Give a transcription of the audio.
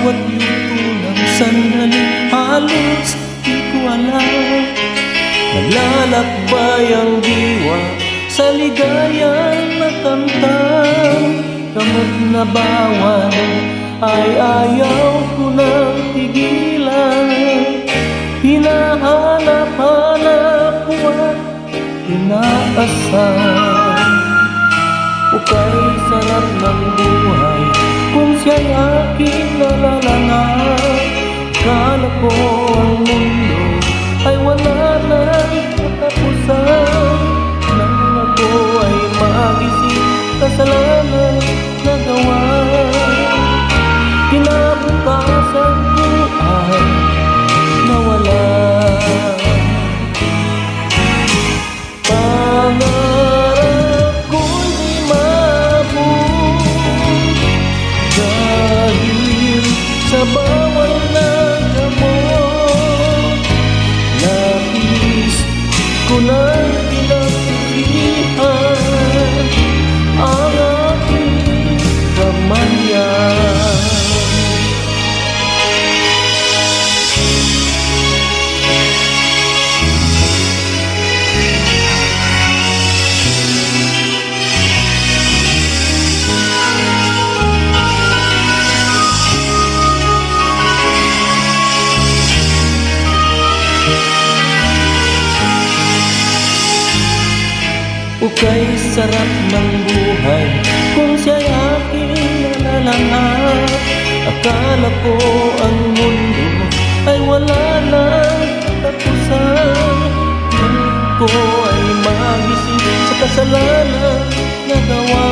bawat yuto ng sandali, halos di ko alam. Naglalakbay ang diwa sa ligayang nakamtan. Kamot na bawal ay ayaw ko nang tigilan. Hinahanap-hanap ko at inaasam. Ukay sarap ng buhay kung siya'y aking nalalangan. Kala ko ang mundo ay wala nang katapusan. Nang ako ay magising, kasalanan na gawa. Kinabukasan ko ay nawala. Pangarap ko'y di maabot dahil sa bawal na gamot. Labis ko nang pinagsisihan ang aking kamalian. Ukay sarap ng buhay kung siya'y aking nalalanghap. Akala ko ang mundo ay wala nang katapusan. Nang ko ay magising sa kasalanan na gawa.